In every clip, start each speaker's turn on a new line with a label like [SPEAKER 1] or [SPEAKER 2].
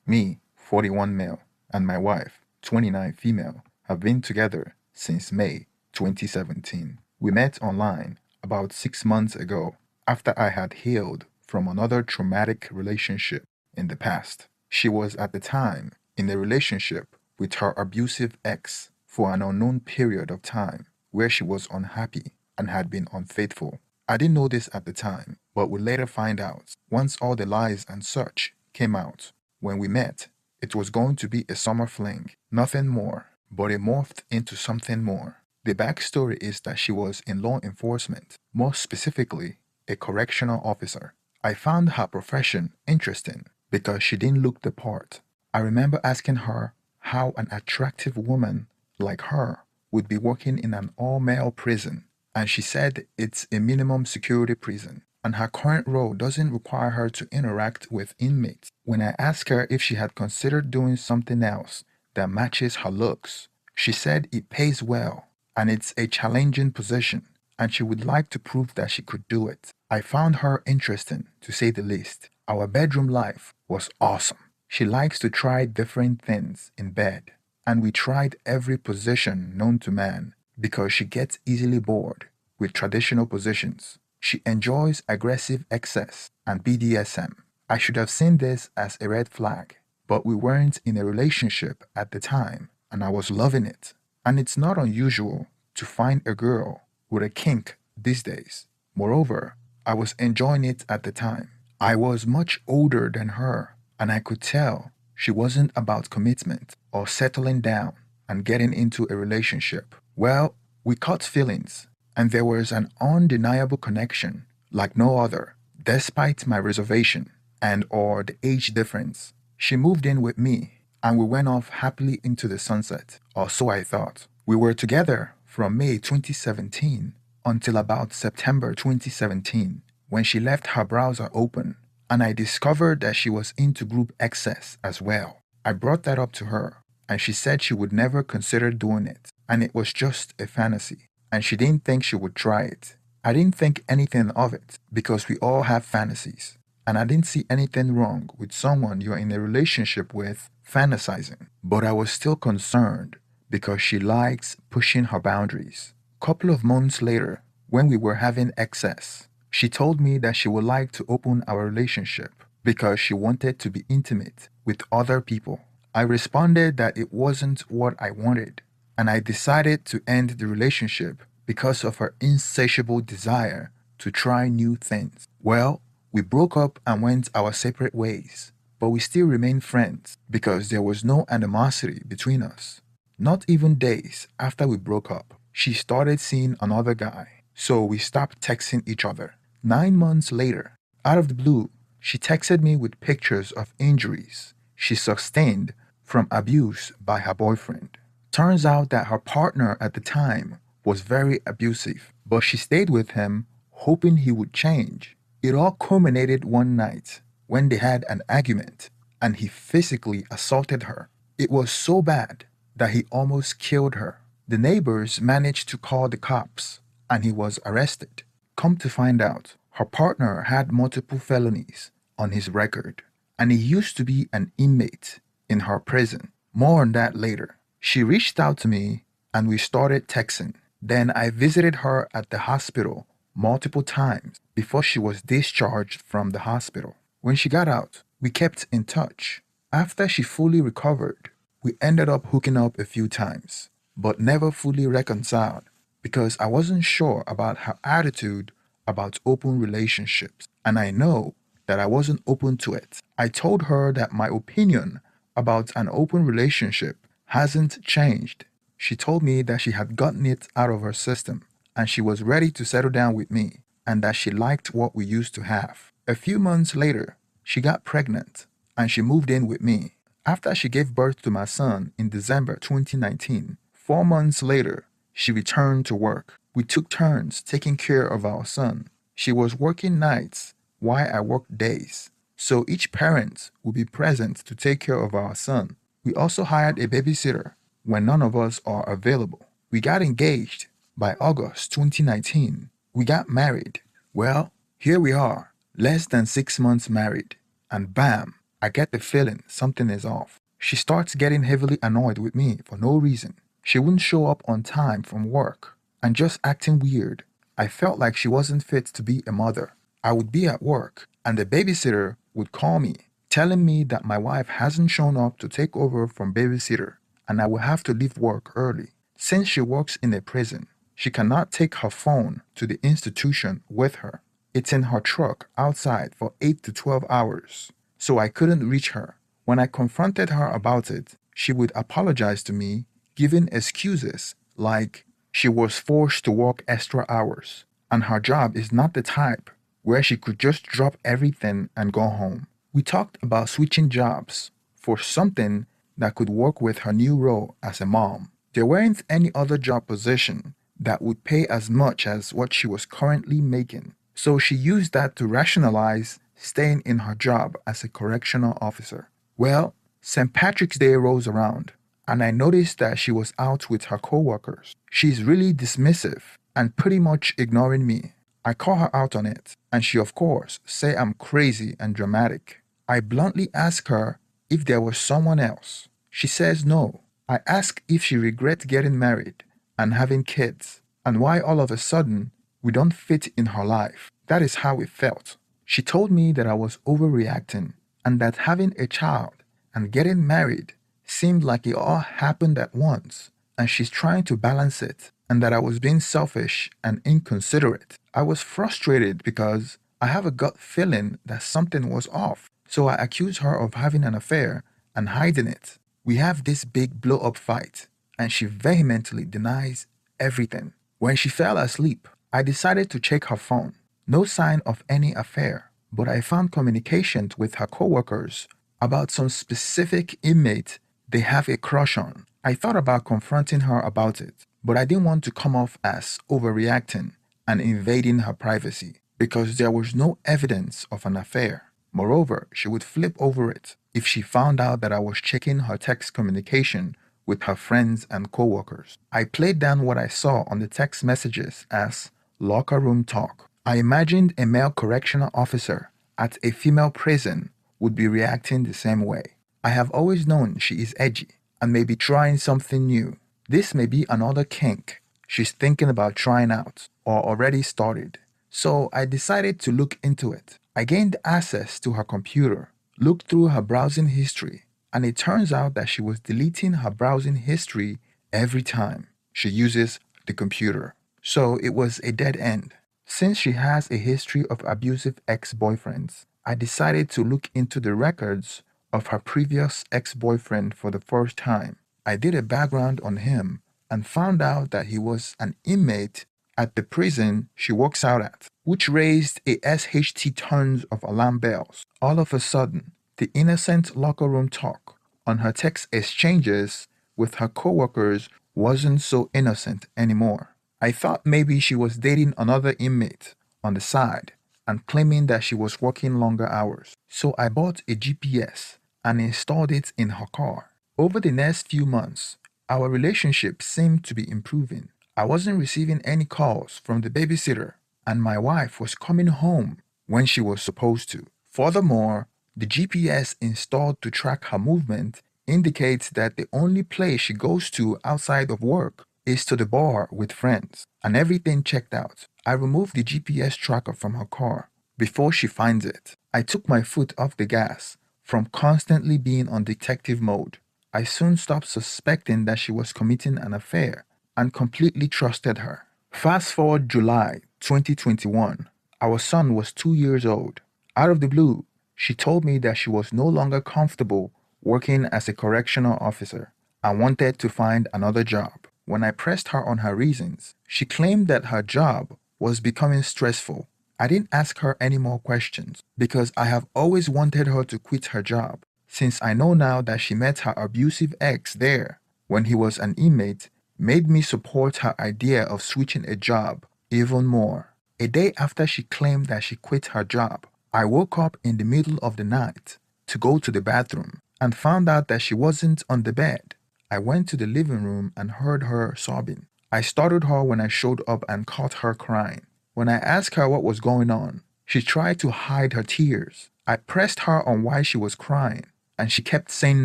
[SPEAKER 1] Me, 41 male, and my wife, 29 female, have been together since May 2017. We met online about 6 months ago after I had healed from another traumatic relationship in the past. She was at the time in a relationship with her abusive ex for an unknown period of time where she was unhappy and had been unfaithful. I didn't know this at the time, but would later find out once all the lies and such came out. When we met, it was going to be a summer fling, nothing more, but it morphed into something more. The backstory is that she was in law enforcement, more specifically, a correctional officer. I found her profession interesting because she didn't look the part. I remember asking her how an attractive woman like her would be working in an all male prison, and she said it's a minimum security prison, and her current role doesn't require her to interact with inmates. When I asked her if she had considered doing something else that matches her looks, she said it pays well and it's a challenging position, and she would like to prove that she could do it. I found her interesting, to say the least. Our bedroom life was awesome. She likes to try different things in bed, and we tried every position known to man because she gets easily bored with traditional positions. She enjoys aggressive excess and BDSM. I should have seen this as a red flag, but we weren't in a relationship at the time, and I was loving it. And it's not unusual to find a girl with a kink these days. Moreover, I was enjoying it at the time. I was much older than her, and I could tell she wasn't about commitment or settling down and getting into a relationship. Well, we caught feelings, and there was an undeniable connection like no other, despite my reservation and or the age difference. She moved in with me, and we went off happily into the sunset, or so I thought. We were together from May 2017 until about September 2017 when she left her browser open, and I discovered that she was into group access as well. I brought that up to her, and she said she would never consider doing it, and it was just a fantasy, and she didn't think she would try it. I didn't think anything of it because we all have fantasies, and I didn't see anything wrong with someone you're in a relationship with fantasizing. But I was still concerned because she likes pushing her boundaries. Couple of months later, when we were having excess, she told me that she would like to open our relationship because she wanted to be intimate with other people. I responded that it wasn't what I wanted, and I decided to end the relationship because of her insatiable desire to try new things. Well, we broke up and went our separate ways, but we still remained friends because there was no animosity between us. Not even days after we broke up, she started seeing another guy, so we stopped texting each other. 9 months later, out of the blue, she texted me with pictures of injuries she sustained from abuse by her boyfriend. Turns out that her partner at the time was very abusive, but she stayed with him hoping he would change. It all culminated one night when they had an argument and he physically assaulted her. It was so bad that he almost killed her. The neighbors managed to call the cops and he was arrested. Come to find out, her partner had multiple felonies on his record, and he used to be an inmate in her prison. More on that later. She reached out to me and we started texting. Then I visited her at the hospital multiple times before she was discharged from the hospital. When she got out, we kept in touch. After she fully recovered, we ended up hooking up a few times, but never fully reconciled because I wasn't sure about her attitude about open relationships, and I know that I wasn't open to it. I told her that my opinion about an open relationship hasn't changed. She told me that she had gotten it out of her system and she was ready to settle down with me and that she liked what we used to have. A few months later, she got pregnant and she moved in with me. After she gave birth to my son in December 2019, 4 months later, she returned to work. We took turns taking care of our son. She was working nights while I worked days, so each parent would be present to take care of our son. We also hired a babysitter when none of us are available. We got engaged by August 2019. We got married. Well, here we are, less than 6 months married, and bam, I get the feeling something is off. She starts getting heavily annoyed with me for no reason. She wouldn't show up on time from work and just acting weird. I felt like she wasn't fit to be a mother. I would be at work and the babysitter would call me, telling me that my wife hasn't shown up to take over from babysitter and I will have to leave work early. Since she works in a prison, she cannot take her phone to the institution with her. It's in her truck outside for 8 to 12 hours, so I couldn't reach her. When I confronted her about it, she would apologize to me, giving excuses like she was forced to work extra hours and her job is not the type where she could just drop everything and go home. We talked about switching jobs for something that could work with her new role as a mom. There weren't any other job position that would pay as much as what she was currently making, so she used that to rationalize staying in her job as a correctional officer. Well, St. Patrick's Day rolls around, and I noticed that she was out with her coworkers. She's really dismissive and pretty much ignoring me. I call her out on it, and she of course say I'm crazy and dramatic. I bluntly ask her if there was someone else. She says no. I ask if she regrets getting married and having kids, and why all of a sudden we don't fit in her life. That is how it felt. She told me that I was overreacting and that having a child and getting married seemed like it all happened at once, and she's trying to balance it, and that I was being selfish and inconsiderate. I was frustrated because I have a gut feeling that something was off, so I accused her of having an affair and hiding it. We have this big blow up fight, and she vehemently denies everything. When she fell asleep, I decided to check her phone. No sign of any affair, but I found communication with her coworkers about some specific inmate they have a crush on. I thought about confronting her about it, but I didn't want to come off as overreacting and invading her privacy because there was no evidence of an affair. Moreover, she would flip over it if she found out that I was checking her text communication with her friends and coworkers. I played down what I saw on the text messages as locker room talk. I imagined a male correctional officer at a female prison would be reacting the same way. I have always known she is edgy and may be trying something new. This may be another kink she's thinking about trying out or already started. So I decided to look into it. I gained access to her computer, looked through her browsing history, and it turns out that she was deleting her browsing history every time she uses the computer. So it was a dead end. Since she has a history of abusive ex-boyfriends, I decided to look into the records of her previous ex-boyfriend for the first time. I did a background on him and found out that he was an inmate at the prison she works out at, which raised a SHT tons of alarm bells. All of a sudden, the innocent locker room talk on her text exchanges with her coworkers wasn't so innocent anymore. I thought maybe she was dating another inmate on the side and claiming that she was working longer hours. So I bought a GPS and installed it in her car. Over the next few months, our relationship seemed to be improving. I wasn't receiving any calls from the babysitter, and my wife was coming home when she was supposed to. Furthermore, the GPS installed to track her movement indicates that the only place she goes to outside of work is to the bar with friends, and everything checked out. I removed the GPS tracker from her car before she finds it. I took my foot off the gas from constantly being on detective mode. I soon stopped suspecting that she was committing an affair and completely trusted her. Fast forward July 2021, our son was 2 years old. Out of the blue, she told me that she was no longer comfortable working as a correctional officer and wanted to find another job. When I pressed her on her reasons, she claimed that her job was becoming stressful. I didn't ask her any more questions because I have always wanted her to quit her job, since I know now that she met her abusive ex there when he was an inmate made me support her idea of switching a job even more. A day after she claimed that she quit her job, I woke up in the middle of the night to go to the bathroom and found out that she wasn't on the bed. I went to the living room and heard her sobbing. I startled her when I showed up and caught her crying. When I asked her what was going on, she tried to hide her tears I pressed her on why she was crying, and she kept saying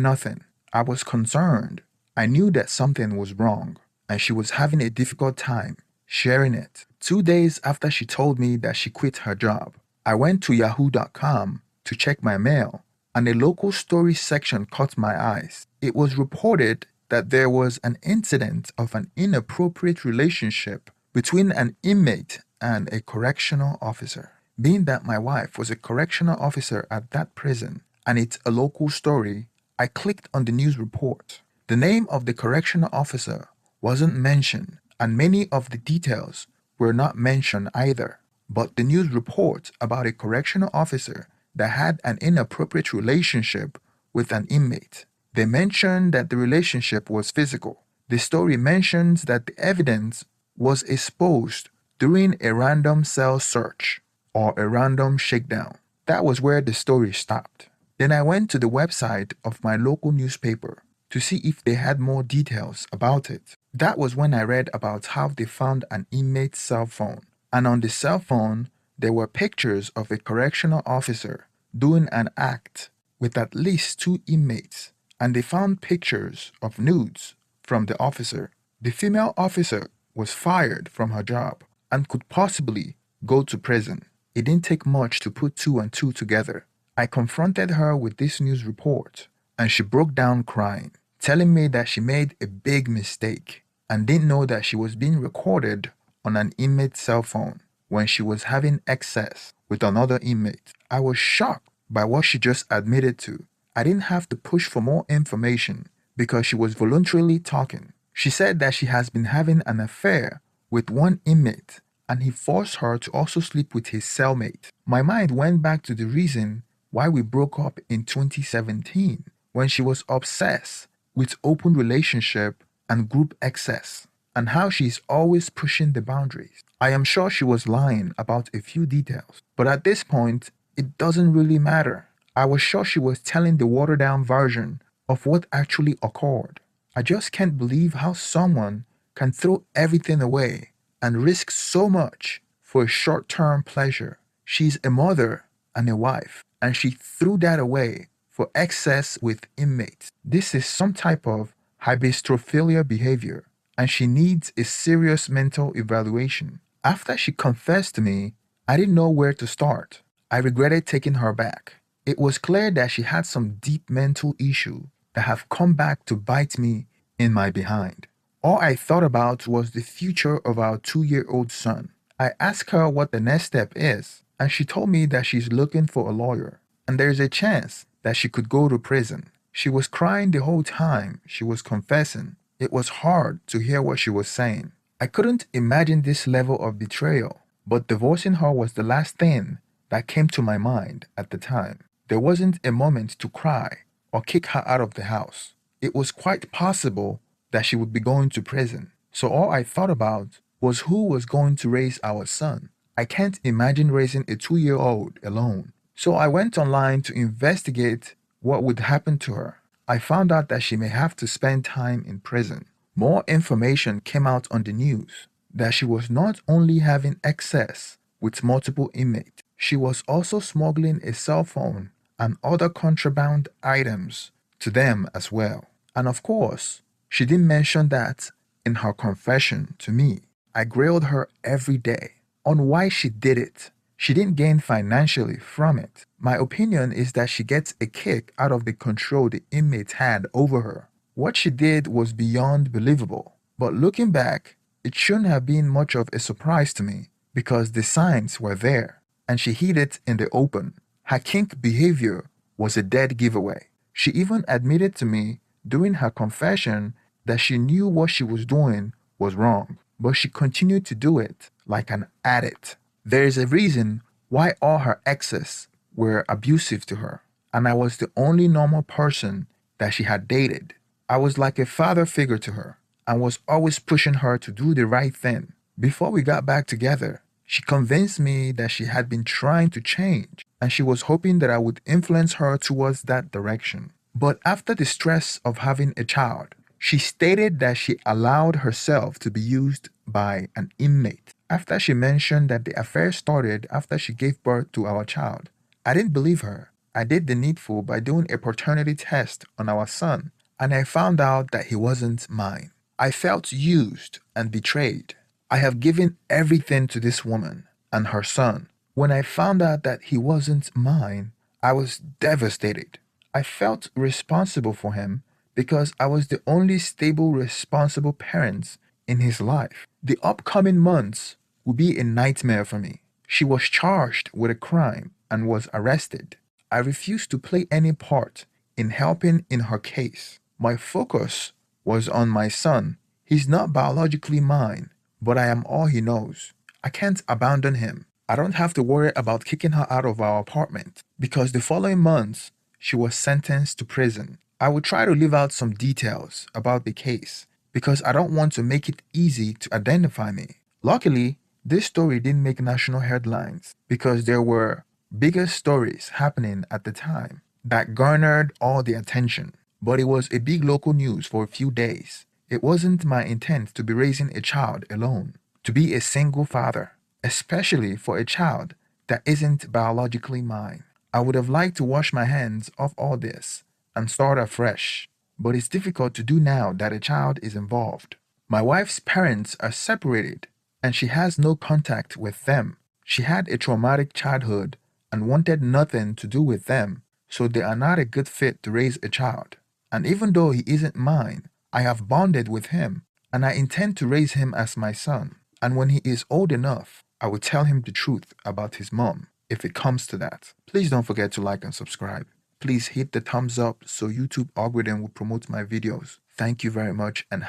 [SPEAKER 1] nothing. I was concerned. I knew that something was wrong, and she was having a difficult time sharing it. 2 days after she told me that she quit her job, I went to yahoo.com to check my mail, and a local story section caught my eyes. It was reported that there was an incident of an inappropriate relationship between an inmate and a correctional officer. Being that my wife was a correctional officer at that prison and it's a local story, I clicked on the news report. The name of the correctional officer wasn't mentioned, and many of the details were not mentioned either. But the news report about a correctional officer that had an inappropriate relationship with an inmate. They mentioned that the relationship was physical. The story mentions that the evidence was exposed during a random cell search or a random shakedown. That was where the story stopped. Then I went to the website of my local newspaper to see if they had more details about it. That was when I read about how they found an inmate's cell phone. And on the cell phone, there were pictures of a correctional officer doing an act with at least two inmates. And they found pictures of nudes from the officer. The female officer was fired from her job and could possibly go to prison. It didn't take much to put two and two together. I confronted her with this news report, and she broke down crying, telling me that she made a big mistake and didn't know that she was being recorded on an inmate's cell phone when she was having excess with another inmate. I was shocked by what she just admitted to. I didn't have to push for more information because she was voluntarily talking. She said that she has been having an affair with one inmate and he forced her to also sleep with his cellmate. My mind went back to the reason why we broke up in 2017 when she was obsessed with open relationship and group excess and how she's always pushing the boundaries. I am sure she was lying about a few details, but at this point, it doesn't really matter. I was sure she was telling the watered down version of what actually occurred. I just can't believe how someone can throw everything away and risk so much for a short term pleasure. She's a mother and a wife, and she threw that away for excess with inmates. This is some type of hybristophilia behavior, and she needs a serious mental evaluation. After she confessed to me, I didn't know where to start. I regretted taking her back. It was clear that she had some deep mental issue that have come back to bite me in my behind. All I thought about was the future of our 2-year-old son. I asked her what the next step is, and she told me that she's looking for a lawyer, and there's a chance that she could go to prison. She was crying the whole time she was confessing. It was hard to hear what she was saying. I couldn't imagine this level of betrayal, but divorcing her was the last thing that came to my mind at the time. There wasn't a moment to cry or kick her out of the house. It was quite possible that she would be going to prison. So all I thought about was who was going to raise our son. I can't imagine raising a 2-year-old alone. So I went online to investigate what would happen to her. I found out that she may have to spend time in prison. More information came out on the news that she was not only having excess with multiple inmates, she was also smuggling a cell phone and other contraband items to them as well. And of course, she didn't mention that in her confession to me. I grilled her every day on why she did it. She didn't gain financially from it. My opinion is that she gets a kick out of the control the inmates had over her. What she did was beyond believable. But looking back, it shouldn't have been much of a surprise to me because the signs were there and she hid it in the open. Her kink behavior was a dead giveaway. She even admitted to me during her confession that she knew what she was doing was wrong, but she continued to do it like an addict. There is a reason why all her exes were abusive to her, and I was the only normal person that she had dated. I was like a father figure to her and was always pushing her to do the right thing. Before we got back together, she convinced me that she had been trying to change and she was hoping that I would influence her towards that direction. But after the stress of having a child, she stated that she allowed herself to be used by an inmate. After she mentioned that the affair started after she gave birth to our child, I didn't believe her. I did the needful by doing a paternity test on our son, and I found out that he wasn't mine. I felt used and betrayed. I have given everything to this woman and her son. When I found out that he wasn't mine, I was devastated. I felt responsible for him because I was the only stable, responsible parent in his life. The upcoming months would be a nightmare for me. She was charged with a crime and was arrested. I refused to play any part in helping in her case. My focus was on my son. He's not biologically mine, but I am all he knows. I can't abandon him. I don't have to worry about kicking her out of our apartment because the following months she was sentenced to prison. I will try to leave out some details about the case because I don't want to make it easy to identify me. Luckily, this story didn't make national headlines because there were bigger stories happening at the time that garnered all the attention. But it was a big local news for a few days. It wasn't my intent to be raising a child alone, to be a single father, especially for a child that isn't biologically mine. I would have liked to wash my hands off all this and start afresh, but it's difficult to do now that a child is involved. My wife's parents are separated and she has no contact with them. She had a traumatic childhood and wanted nothing to do with them, so they are not a good fit to raise a child. And even though he isn't mine, I have bonded with him and I intend to raise him as my son. And when he is old enough, I will tell him the truth about his mom if it comes to that. Please don't forget to like and subscribe. Please hit the thumbs up so YouTube algorithm will promote my videos. Thank you very much and